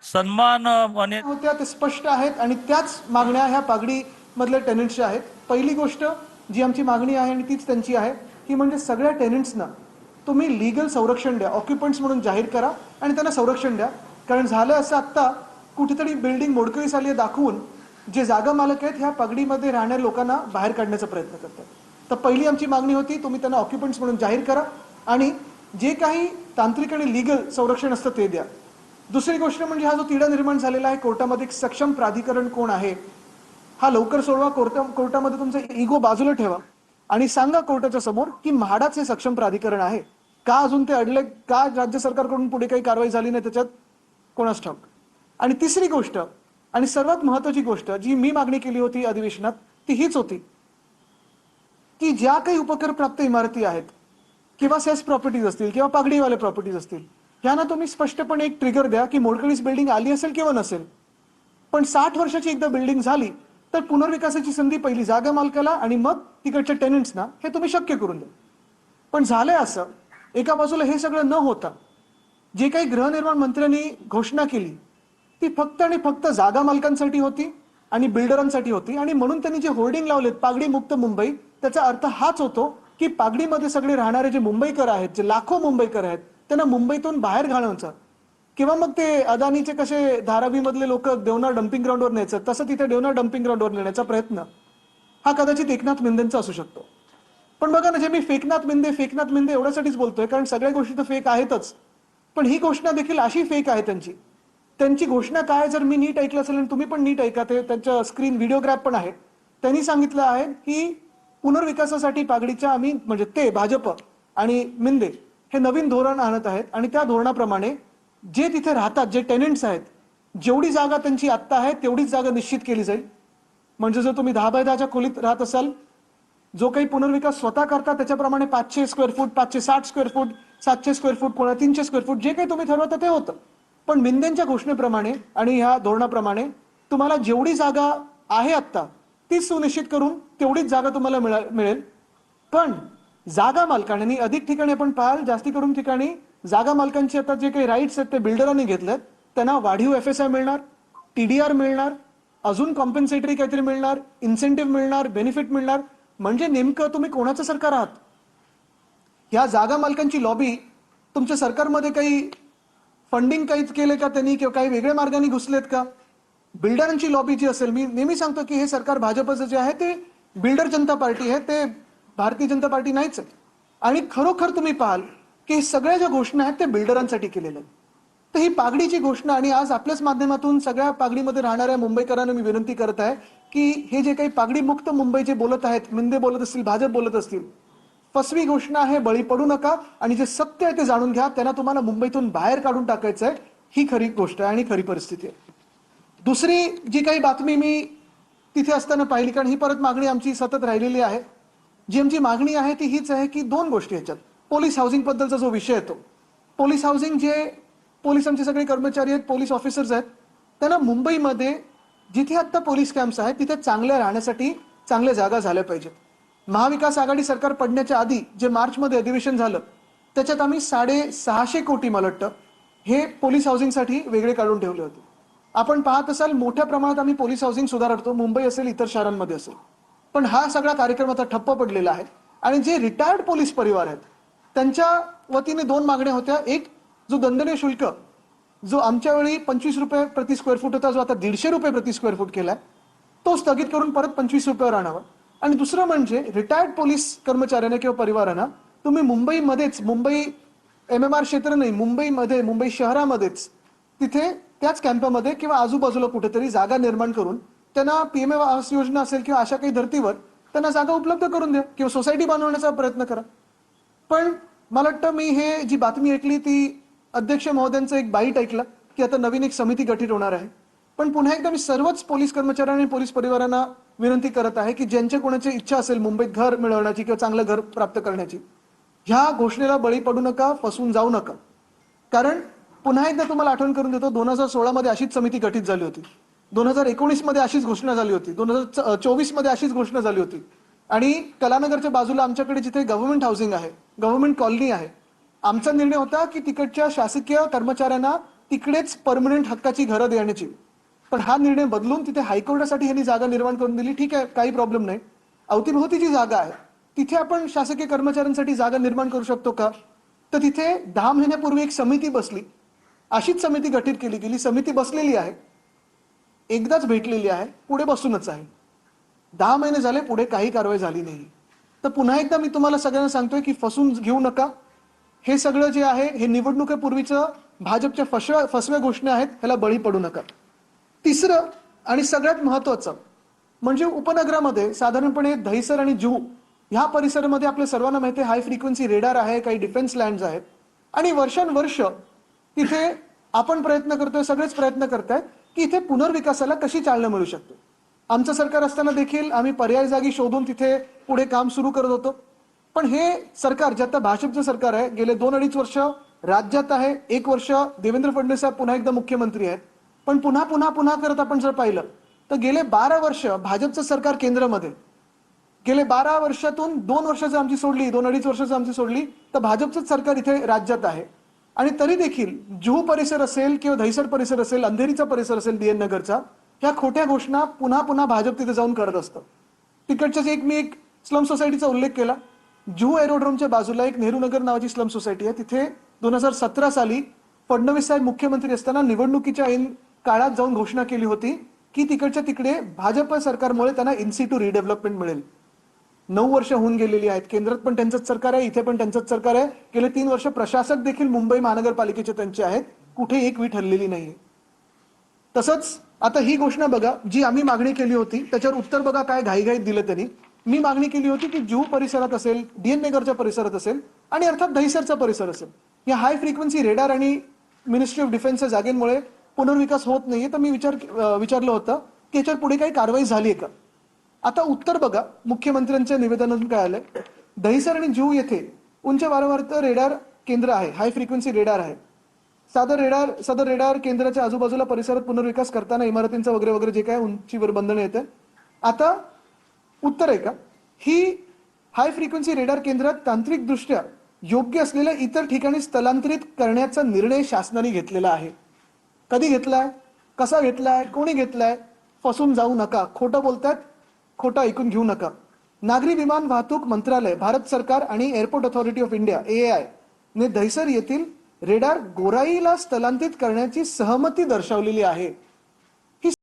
सन्मान म्हणे होत्या ते स्पष्ट आहेत आणि त्याच मागण्या ह्या पागडी मधल्या टेनंट्सच्या आहेत. पहिली गोष्ट जी आमची मागणी आहे आणि तीच त्यांची आहे की म्हणजे सगळ्या टेनंट्सना तुम्ही लीगल संरक्षण द्या, ऑक्युपंट्स म्हणून जाहीर करा आणि त्यांना संरक्षण द्या. कारण झालं असं आत्ता कुठेतरी बिल्डिंग मोडकळीस आली दाखवून जे जागा मालक आहेत ह्या पगडीमध्ये राहणाऱ्या लोकांना बाहेर काढण्याचा प्रयत्न करतात. तर पहिली आमची मागणी होती तुम्ही त्यांना ऑक्युपंट्स म्हणून जाहीर करा आणि जे काही तांत्रिक आणि लीगल संरक्षण असतं ते द्या. दुसरी गोष्ट म्हणजे हा जो तिढा निर्माण झालेला आहे कोर्टामध्ये एक सक्षम प्राधिकरण कोण आहे हा लवकर सोडवा. कोर्टामध्ये तुमचा इगो बाजूला ठेवा आणि सांगा कोर्टाच्या समोर की म्हाडाच हे सक्षम प्राधिकरण आहे. का अजून ते अडले, का राज्य सरकारकडून पुढे काही कारवाई झाली नाही त्याच्यात कोणास ठाऊक. आणि तिसरी गोष्ट आणि सर्वात महत्वाची गोष्ट जी मी मागणी केली होती अधिवेशनात ती हीच होती की ज्या काही उपकर प्राप्त इमारती आहेत किंवा सेस प्रॉपर्टीज असतील किंवा पागडीवाले प्रॉपर्टीज असतील ह्यांना तुम्ही स्पष्टपणे एक ट्रिगर द्या की मोडकळीस बिल्डिंग आली असेल किंवा नसेल, पण 60 वर्षाची एकदा बिल्डिंग झाली तर पुनर्विकासाची संधी पहिली जागा मालकाला आणि मग तिकडच्या टेनंट्सना हे तुम्ही शक्य करून द्या. पण झालंय असं एका बाजूला हे सगळं न होता जे काही गृहनिर्माण मंत्र्यांनी घोषणा केली ती फक्त आणि फक्त जागा मालकांसाठी होती आणि बिल्डरांसाठी होती आणि म्हणून त्यांनी जे होर्डिंग लावलेत पागडी मुक्त मुंबई त्याचा अर्थ हाच होतो की पागडीमध्ये सगळे राहणारे जे मुंबईकर आहेत, जे लाखो मुंबईकर आहेत त्यांना मुंबईतून बाहेर घालवण्याचा किंवा मग ते अदानीचे कसे धारावी मधले लोक देवना डम्पिंग ग्राउंडवर न्यायचं तसं तिथे देवना डम्पिंग ग्राउंडवर नेण्याचा प्रयत्न हा कदाचित एकनाथ मिंदेंचा असू शकतो. पण बघा ना जे मी फेकनाथ मिंदे एवढ्यासाठीच बोलतोय कारण सगळ्या गोष्टी तर फेक आहेतच, पण ही घोषणा देखील अशी फेक आहे त्यांची. त्यांची घोषणा काय जर मी नीट ऐकलं असेल आणि तुम्ही पण नीट ऐका ते त्यांच्या स्क्रीन व्हिडिओग्राफ पण आहे. त्यांनी सांगितलं आहे की पुनर्विकासासाठी पागडीच्या आम्ही म्हणजे ते भाजप आणि मिंदे हे नवीन धोरण आणत आहेत आणि त्या धोरणाप्रमाणे जे तिथे राहतात जे टेनंट्स आहेत जेवढी जागा त्यांची आत्ता आहे तेवढीच जागा निश्चित केली जाईल. म्हणजे जर तुम्ही 10 बाय 10च्या खोलीत राहत असाल जो काही पुनर्विकास स्वतः करता त्याच्याप्रमाणे 500 square foot, 560 square foot, 700 square foot, कोणा 300 स्क्वेअर फूट जे काही तुम्ही ठरवता ते होतं. पण मिंदेंच्या घोषणेप्रमाणे आणि ह्या धोरणाप्रमाणे तुम्हाला जेवढी जागा आहे आत्ता ती सुनिश्चित करून तेवढीच जागा तुम्हाला मिळेल. पण जागा मालकांनी अधिक ठिकाणी आपण पाहाल जास्ती करून ठिकाणी जागा मालकांचे आता जे काही राईट्स आहेत ते बिल्डरांनी घेतलेत त्यांना वाढीव FSI मिळणार, TDR मिळणार, अजून कॉम्पेन्सेटरी काहीतरी मिळणार, इन्सेंटिव्ह मिळणार, बेनिफिट मिळणार. म्हणजे नेमकं तुम्ही कोणाचं सरकार आहात. या जागा मालकांची लॉबी तुमच्या सरकारमध्ये काही फंडिंग काहीच केले का त्यांनी किंवा काही वेगळ्या मार्गाने घुसलेत का. बिल्डरांची लॉबी जी असेल मी नेहमी सांगतो की हे सरकार भाजपचं जे आहे ते बिल्डर जनता पार्टी आहे, ते भारतीय जनता पार्टी नाहीच आहे. आणि खरोखर तुम्ही पाहाल की सगळ्या ज्या घोषणा आहेत ते बिल्डरांसाठी केलेल्या आहेत. तर ही पागडीची घोषणा आणि आज आपल्याच माध्यमातून सगळ्या पागडीमध्ये राहणाऱ्या मुंबईकरांना मी विनंती करत आहे की हे जे काही पागडी मुक्त मुंबई जे बोलत आहेत, मिंदे बोलत असतील, भाजप बोलत असतील, फसवी घोषणा आहे, बळी पडू नका आणि जे सत्य आहे ते जाणून घ्या. त्यांना तुम्हाला मुंबईतून बाहेर काढून टाकायचं आहे. ही खरी गोष्ट आहे आणि खरी परिस्थिती आहे. दुसरी जी काही बातमी मी तिथे असताना पाहिली कारण ही परत मागणी आमची सतत राहिलेली आहे. जी आमची मागणी आहे ती हीच आहे की दोन गोष्टी ह्याच्यात पोलीस हाऊसिंग बद्दलचा जो विषय येतो, पोलीस हाऊसिंग जे पोलिसांचे सगळे कर्मचारी आहेत, पोलीस ऑफिसर्स आहेत, त्यांना मुंबईमध्ये जिथे आता पोलीस कॅम्प्स आहेत तिथे चांगल्या राहण्यासाठी चांगल्या जागा झाल्या पाहिजेत. महाविकास आघाडी सरकार पडण्याच्या आधी जे मार्चमध्ये अधिवेशन झालं त्याच्यात आम्ही 650 कोटी मला वाटतं हे पोलीस हाऊसिंगसाठी वेगळे काढून ठेवले होते. आपण पाहत असाल मोठ्या प्रमाणात आम्ही पोलीस हाऊसिंग सुधारतो, मुंबई असेल इतर शहरांमध्ये असेल. पण हा सगळा कार्यक्रम आता ठप्प पडलेला आहे आणि जे रिटायर्ड पोलीस परिवार आहेत त्यांच्या वतीने दोन मागण्या होत्या. एक, जो दंडनीय शुल्क जो आमच्या वेळी 25 रुपये प्रति स्क्वेअर फूट होता जो आता 150 रुपये प्रति स्क्वेअर फूट केलाय तो स्थगित करून परत 25 रुपयावर आणावा. आणि दुसरं म्हणजे रिटायर्ड पोलीस कर्मचाऱ्यांना किंवा परिवारांना तुम्ही मुंबईमध्येच, मुंबई MMR क्षेत्र नाही, मुंबईमध्ये, मुंबई शहरामध्येच तिथे त्याच कॅम्पामध्ये किंवा आजूबाजूला कुठेतरी जागा निर्माण करून त्यांना PM आवास योजना असेल किंवा अशा काही धर्तीवर त्यांना जागा उपलब्ध करून द्या किंवा सोसायटी बनवण्याचा प्रयत्न करा. पण मला वाटतं मी हे जी बातमी ऐकली ती अध्यक्ष महोदयांचं एक बाईट ऐकलं की आता नवीन एक समिती गठीत होणार आहे. पण पुन्हा एकदा मी सर्वच पोलीस कर्मचाऱ्यांनी पोलीस परिवारांना विनंती करत आहे की ज्यांच्या कोणाची इच्छा असेल मुंबईत घर मिळवण्याची किंवा चांगलं घर प्राप्त करण्याची ह्या घोषणेला बळी पडू नका, फसवून जाऊ नका. कारण पुन्हा एकदा तुम्हाला आठवण करून देतो 2016 मध्ये अशीच समिती गठीत झाली होती, 2019 मध्ये अशीच घोषणा झाली होती, 2024 मध्ये अशीच घोषणा झाली होती. आणि कलानगरच्या बाजूला आमच्याकडे जिथे गव्हर्नमेंट हाऊसिंग आहे, गव्हर्नमेंट कॉलनी आहे, आमचा निर्णय होता की तिकडच्या शासकीय कर्मचाऱ्यांना तिकडेच परमनंट हक्काची घरं देण्याची. पण हा निर्णय बदलून तिथे हायकोर्टासाठी ह्यांनी जागा निर्माण करून दिली. ठीक आहे, काही प्रॉब्लेम नाही. अवतीभोवती जी जागा आहे तिथे आपण शासकीय कर्मचाऱ्यांसाठी जागा निर्माण करू शकतो का? तर तिथे 10 महिन्यापूर्वी एक समिती बसली. अशीच समिती गठीत केली गेली. समिती बसलेली आहे, एकदाच भेटलेली आहे, पुढे बसूनच आहे. 10 महिने झाले, पुढे काही कारवाई झाली नाही. तर पुन्हा एकदा मी तुम्हाला सगळ्यांना सांगतोय की फसून घेऊ नका. हे सगळं जे आहे हे निवडणुकीपूर्वीचं भाजपच्या फसव्या घोषणा आहेत, ह्याला बळी पडू नका. तिसरं आणि सगळ्यात महत्त्वाचं म्हणजे उपनगरामध्ये साधारणपणे दहिसर आणि जुहू ह्या परिसरामध्ये आपल्या सर्वांना माहिती आहे हाय फ्रिक्वेन्सी रेडार आहे, काही डिफेन्स लँड्स आहेत आणि वर्षानुवर्ष तिथे आपण प्रयत्न करतोय, सगळेच प्रयत्न करतायत की इथे पुनर्विकासाला कशी चालना मिळू शकते. आमचं सरकार असताना देखील आम्ही पर्याय जागी शोधून तिथे पुढे काम सुरू करत होतो. पण हे सरकार जे आता भाजपचं सरकार आहे, गेले 2-2.5 वर्ष राज्यात आहे, 1 वर्ष देवेंद्र फडणवीस साहेब पुन्हा एकदा मुख्यमंत्री आहेत. पण पुन्हा पुन्हा पुन्हा करत आपण जर पाहिलं तर गेले 12 वर्ष भाजपचं सरकार केंद्रामध्ये, गेले 12 वर्षातून 2 वर्ष जर आमची सोडली, 2-2.5 वर्ष जर आमची सोडली तर भाजपचंच सरकार इथे राज्यात आहे. आणि तरी देखील जुहू परिसर असेल किंवा दहिसर परिसर असेल, अंधेरीचा परिसर असेल, DN नगरचा, ह्या खोट्या घोषणा पुन्हा पुन्हा भाजप तिथे जाऊन करत असतं. तिकडच्याच मी एक स्लम सोसायटीचा उल्लेख केला. जुहू एरोड्रोमच्या बाजूला एक नेहरू नगर नावाची स्लम सोसायटी आहे. तिथे 2017 साली फडणवीस साहेब मुख्यमंत्री असताना निवडणुकीच्या ऐन काळात जाऊन घोषणा केली होती की तिकडच्या तिकडे भाजप सरकारमुळे त्यांना इन सिटू रिडेव्हलपमेंट मिळेल. 9 वर्ष होऊन गेलेली आहेत. केंद्रात पण त्यांचंच सरकार आहे, इथे पण त्यांचंच सरकार आहे. गेले 3 वर्ष प्रशासक देखील मुंबई महानगरपालिकेचे त्यांचे आहेत. कुठे एक वीट हललेली नाही. तसंच आता ही घोषणा बघा, जी आम्ही मागणी केली होती त्याच्यावर उत्तर बघा काय घाईघाईत दिलं त्यांनी. मी मागणी केली होती की जुहू परिसरात असेल, DN नगरच्या परिसरात असेल आणि अर्थात दहिसरचा परिसर असेल, या हाय फ्रिक्वेन्सी रेडार आणि मिनिस्ट्री ऑफ डिफेन्सच्या जागेमुळे पुनर्विकास होत नाहीये. तर मी विचारलं होतं की याच्यावर पुढे काही कारवाई झाली आहे का. आता उत्तर बघा, मुख्यमंत्र्यांच्या निवेदनातून काय आलंय. दहिसर आणि जुहू येथे उंच वारंवारता रेडार केंद्र आहे, हाय फ्रिक्वेन्सी रेडार आहे. सदर रेडार केंद्राच्या आजूबाजूला परिसरात पुनर्विकास करताना इमारतींचा वगैरे वगैरे जे काय उंचीवर बंधनं येते. आता उत्तर आहे का, ही हाय फ्रिक्वेन्सी रेडार केंद्रात तांत्रिकदृष्ट्या योग्य असलेल्या इतर ठिकाणी स्थलांतरित करण्याचा निर्णय शासनाने घेतलेला आहे. कधी घेतलाय, कसा घेतलाय, कोणी घेतलाय? फसून जाऊ नका. खोटं बोलतात, खोटं ऐकून घेऊ नका. नागरी विमान वाहतूक मंत्रालय, भारत सरकार आणि airport authority of India AAI ने दहिसर येथील रेडार गोराईला स्थलांतरित करण्याची सहमती दर्शवलेली आहे.